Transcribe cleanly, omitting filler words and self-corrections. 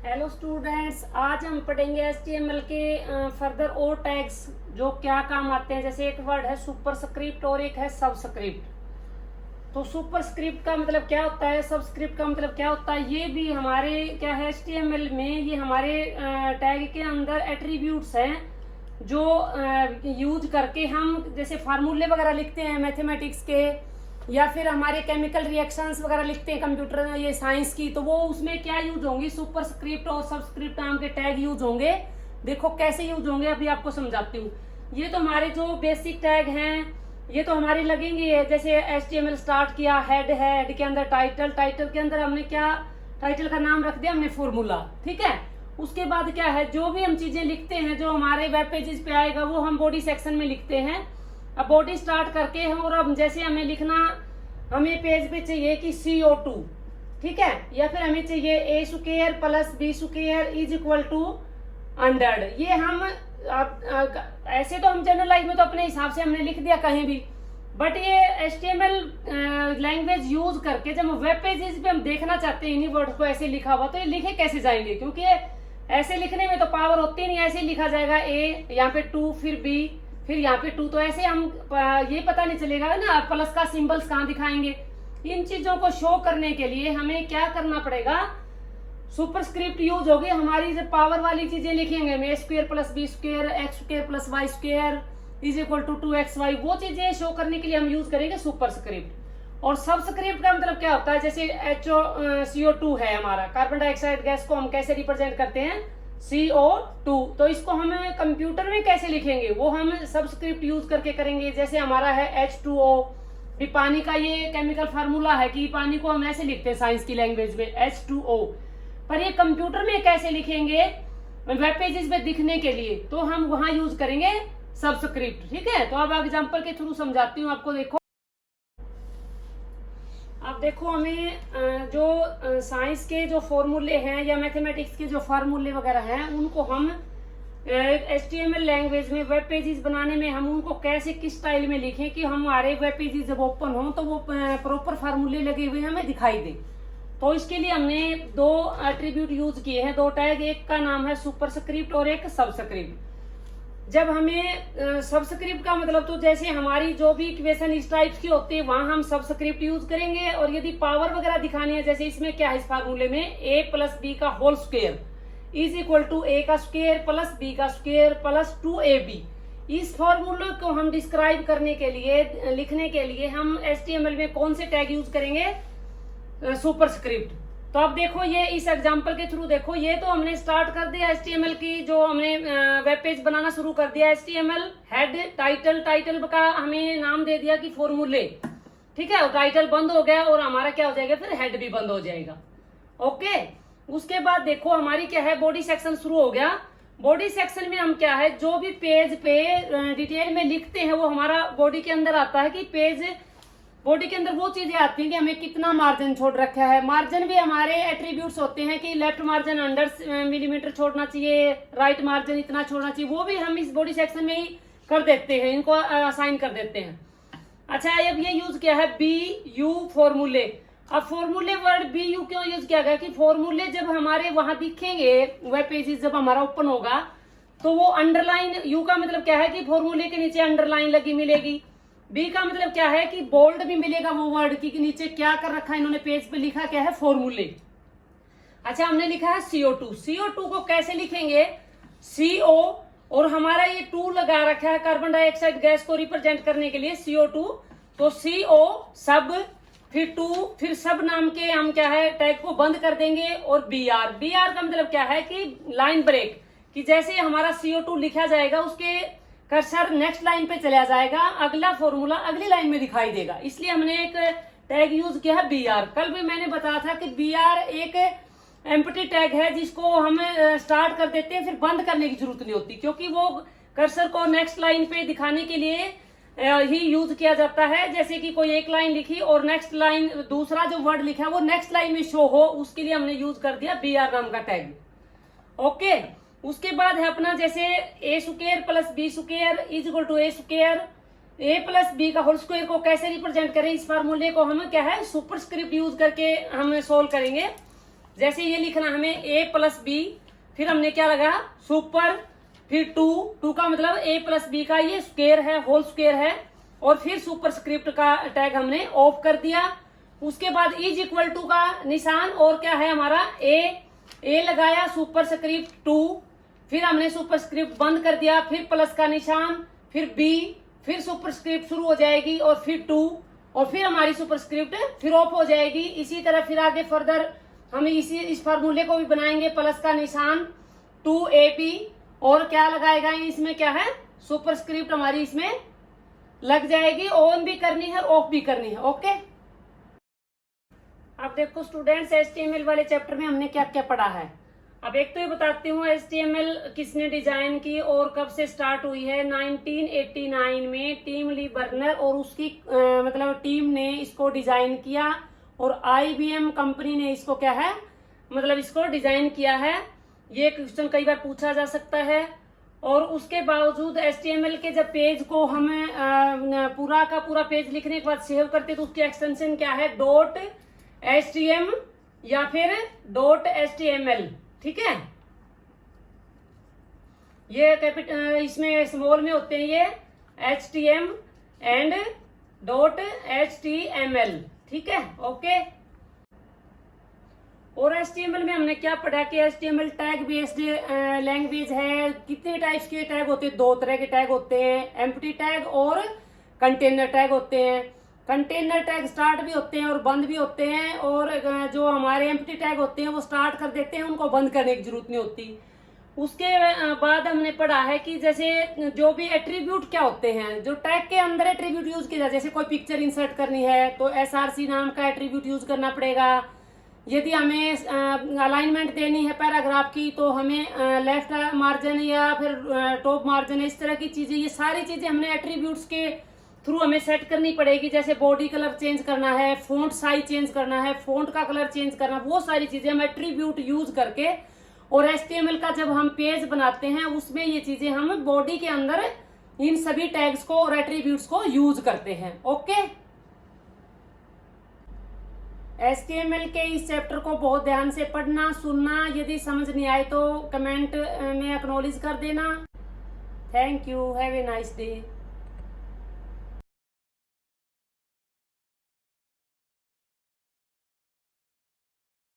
Hello students, आज हम पढ़ेंगे HTML के फर्दर और टैग्स जो क्या काम आते हैं। जैसे एक वर्ड है सुपरस्क्रिप्ट और एक है सबस्क्रिप्ट। तो सुपरस्क्रिप्ट का मतलब क्या होता है, सबस्क्रिप्ट का मतलब क्या होता है, ये भी हमारे क्या है HTML में, ये हमारे टैग के अंदर एट्रीब्यूट्स हैं जो यूज करके हम जैसे फार्मूले वगैरह लिखते हैं मैथमेटिक्स के, या फिर हमारे केमिकल रिएक्शंस वगैरह लिखते हैं कंप्यूटर में, ये साइंस की, तो वो उसमें क्या यूज होंगी, सुपरस्क्रिप्ट और सबस्क्रिप्ट नाम के टैग यूज होंगे। देखो कैसे यूज होंगे, अभी आपको समझाती हूँ। ये तो हमारे जो बेसिक टैग हैं ये तो हमारे लगेंगे। जैसे HTML स्टार्ट किया, हेड है, हेड के अंदर टाइटल, टाइटल के अंदर हमने क्या, टाइटल का नाम रख दिया हमने फॉर्मूला, ठीक है। उसके बाद क्या है, जो भी हम चीजें लिखते हैं जो हमारे वेब पेजेस पे आएगा वो हम बॉडी सेक्शन में लिखते हैं। अब बॉडी स्टार्ट करके हम, और अब जैसे हमें लिखना, हमें पेज पे चाहिए कि CO2, ठीक है, या फिर हमें चाहिए A² + B² = 100। ये हम ऐसे तो हम जनरल लाइफ में तो अपने हिसाब से हमने लिख दिया कहीं भी, बट ये HTML लैंग्वेज यूज करके जब वेब पेजेस पे हम देखना चाहते हैं इन्हीं वर्ड को ऐसे लिखा हुआ, तो ये लिखे कैसे जाएंगे, क्योंकि ऐसे लिखने में तो पावर होती नहीं। ऐसे लिखा जाएगा A, यहाँ पे 2, फिर B, फिर यहाँ पे 2, तो ऐसे हम ये पता नहीं चलेगा ना प्लस का सिंबल्स कहाँ दिखाएंगे। इन चीजों को शो करने के लिए हमें क्या करना पड़ेगा, सुपरस्क्रिप्ट यूज होगी। हमारी जब पावर वाली चीजें लिखेंगे, A² + B² X² + Y² = 2XY, वो चीजें शो करने के लिए हम यूज करेंगे सुपरस्क्रिप्ट। और सबस्क्रिप्ट का मतलब क्या होता है, जैसे CO2 है हमारा, कार्बन डाइऑक्साइड गैस को हम कैसे रिप्रेजेंट करते हैं, CO2, तो इसको हम कंप्यूटर में कैसे लिखेंगे वो हम सबस्क्रिप्ट यूज करके करेंगे। जैसे हमारा है H2O, भी पानी का ये केमिकल फार्मूला है कि पानी को हम ऐसे लिखते हैं साइंस की लैंग्वेज में H2O, पर ये कंप्यूटर में कैसे लिखेंगे वेब पेजेस पे दिखने के लिए, तो हम वहां यूज करेंगे सबस्क्रिप्ट, ठीक है। तो अब एग्जांपल के थ्रू समझाती हूँ आपको। देखो, अब देखो हमें जो साइंस के जो फॉर्मूले हैं या मैथमेटिक्स के जो फार्मूले वगैरह हैं उनको हम HTML लैंग्वेज में वेब पेजेस बनाने में हम उनको कैसे, किस स्टाइल में लिखें कि हमारे वेब पेजेस जब ओपन हो तो वो प्रॉपर फार्मूले लगे हुए हमें दिखाई दे। तो इसके लिए हमने दो एट्रीब्यूट यूज किए हैं, दो टैग, एक का नाम है सुपरस्क्रिप्ट और एक सबस्क्रिप्ट। जब हमें सबस्क्रिप्ट का मतलब, तो जैसे हमारी जो भी इक्वेशन इस टाइप की होती है वहां हम सबस्क्रिप्ट यूज करेंगे। और यदि पावर वगैरह दिखानी है, जैसे इसमें क्या है, इस फार्मूले में A + B का whole square = A² + B² + 2AB। इस फॉर्मूले को हम डिस्क्राइब करने के लिए, लिखने के लिए हम HTML में कौन से टैग यूज करेंगे, सुपरस्क्रिप्ट। तो अब देखो, ये इस एग्जांपल के थ्रू देखो, ये तो हमने स्टार्ट कर दिया HTML की, जो हमने वेब पेज बनाना शुरू कर दिया। HTML हेड, टाइटल, टाइटल का हमें नाम दे दिया कि फॉर्मूले, ठीक है। टाइटल बंद हो गया और हमारा क्या हो जाएगा, फिर हेड भी बंद हो जाएगा, ओके। उसके बाद देखो हमारी क्या है, बॉडी सेक्शन शुरू हो गया। बॉडी सेक्शन में हम क्या है, जो भी पेज पे डिटेल में लिखते हैं वो हमारा बॉडी के अंदर आता है। कि पेज बॉडी के अंदर वो चीजें आती हैं कि हमें कितना मार्जिन छोड़ रखा है। मार्जिन भी हमारे एट्रीब्यूट्स होते हैं कि लेफ्ट मार्जिन 100 मिलीमीटर छोड़ना चाहिए, राइट मार्जिन इतना छोड़ना चाहिए, वो भी हम इस बॉडी सेक्शन में ही कर देते हैं, इनको असाइन कर देते हैं। अच्छा, अब ये यूज किया है BU फॉर्मूले। अब फॉर्मूले वर्ड BU क्यों यूज किया गया, कि फॉर्मूले जब हमारे वहां दिखेंगे वेब पेजेस, जब हमारा ओपन होगा तो वो अंडरलाइन, U का मतलब क्या है कि फॉर्मूले के नीचे अंडरलाइन लगी मिलेगी। B का मतलब क्या है कि बोल्ड भी मिलेगा वो वर्ड की, नीचे क्या कर रखा है इन्होंने, पेज पे लिखा क्या है, फॉर्मूले। अच्छा, हमने लिखा है CO2। CO2 को कैसे लिखेंगे, CO, और हमारा ये 2 लगा रखा है कार्बन डाइऑक्साइड गैस को रिप्रेजेंट करने के लिए, CO2। तो CO सब, फिर 2, फिर सब नाम के हम क्या है टैग को बंद कर देंगे। और BR का मतलब क्या है कि लाइन ब्रेक, कि जैसे हमारा CO2 लिखा जाएगा उसके कर्सर नेक्स्ट लाइन पे चला जाएगा, अगला फॉर्मूला अगली लाइन में दिखाई देगा, इसलिए हमने एक टैग यूज किया है BR। कल भी मैंने बताया था कि BR एक एम्प्टी टैग है जिसको हम स्टार्ट कर देते हैं, फिर बंद करने की जरूरत नहीं होती, क्योंकि वो कर्सर को नेक्स्ट लाइन पे दिखाने के लिए ही यूज किया जाता है। जैसे कि कोई एक लाइन लिखी और नेक्स्ट लाइन दूसरा जो वर्ड लिखा है वो नेक्स्ट लाइन में शो हो, उसके लिए हमने यूज कर दिया BR नाम का टैग, ओके। उसके बाद है अपना जैसे A² + B² = A + B का होल स्क्वायर को कैसे रिप्रेजेंट करें, इस फार्मूले को हम क्या है सुपरस्क्रिप्ट यूज करके हम सोल्व करेंगे। जैसे ये लिखना हमें a+b, फिर हमने क्या लगाया सुपर, फिर 2 का मतलब a+b का ये स्क्वायर है, होल स्क्वायर है, और फिर सुपरस्क्रिप्ट का टैग हमने ऑफ कर दिया। उसके बाद इज इक्वल टू का निशान, और क्या है हमारा ए लगाया, सुपरस्क्रिप्ट 2, फिर हमने सुपरस्क्रिप्ट बंद कर दिया, फिर प्लस का निशान, फिर बी, फिर सुपरस्क्रिप्ट शुरू हो जाएगी और फिर 2, और फिर हमारी सुपरस्क्रिप्ट फिर ऑफ हो जाएगी। इसी तरह फिर आगे फर्दर हम इस फार्मूले को भी बनाएंगे, प्लस का निशान 2ab, और क्या लगाएगा इसमें, क्या है सुपरस्क्रिप्ट हमारी इसमें लग जाएगी, ऑन भी करनी है ऑफ भी करनी है। ओके, अब देखो स्टूडेंट्स, HTML वाले चैप्टर में हमने क्या क्या पढ़ा है। अब एक तो ये बताती हूँ HTML किसने डिजाइन की और कब से स्टार्ट हुई है। 1989 में टिम ली बर्नर और उसकी मतलब टीम ने इसको डिजाइन किया, और IBM कंपनी ने इसको क्या है मतलब इसको डिजाइन किया है। ये क्वेश्चन कई बार पूछा जा सकता है। और उसके बावजूद HTML के जब पेज को हमें पूरा का पूरा पेज लिखने के बाद सेव करते तो उसकी एक्सटेंशन क्या है, .htm या फिर .html, ठीक है। ये कैपिटल इसमें स्मॉल में होते हैं ये HTM एंड .html, ठीक है। ओके, और HTML में हमने क्या पढ़ा कि HTML टैग बेस्ड लैंग्वेज है। कितने टाइप्स के टैग होते हैं, 2 तरह के टैग होते हैं, एम्प्टी टैग और कंटेनर टैग होते हैं। कंटेनर टैग स्टार्ट भी होते हैं और बंद भी होते हैं, और जो हमारे एम्प्टी टैग होते हैं वो स्टार्ट कर देते हैं, उनको बंद करने की जरूरत नहीं होती। उसके बाद हमने पढ़ा है कि जैसे जो भी एट्रीब्यूट क्या होते हैं, जो टैग के अंदर एट्रीब्यूट यूज किया जाए, जैसे कोई पिक्चर इंसर्ट करनी है तो SRC नाम का एट्रीब्यूट यूज करना पड़ेगा। यदि हमें अलाइनमेंट देनी है पैराग्राफ की तो हमें लेफ्ट मार्जिन या फिर टॉप मार्जिन, इस तरह की चीजें, ये सारी चीजें हमने एट्रीब्यूट्स के थ्रू हमें सेट करनी पड़ेगी। जैसे बॉडी कलर चेंज करना है, फॉन्ट साइज चेंज करना है, फॉन्ट का कलर चेंज करना, वो सारी चीजें हम एट्रीब्यूट यूज करके, और HTML का जब हम पेज बनाते हैं उसमें ये चीजें हम बॉडी के अंदर इन सभी टैग्स को और एट्रीब्यूट्स को यूज करते हैं। ओके, HTML के इस चैप्टर को बहुत ध्यान से पढ़ना सुनना। यदि समझ नहीं आए तो कमेंट में एक्नॉलेज कर देना। Thank you, have a nice day.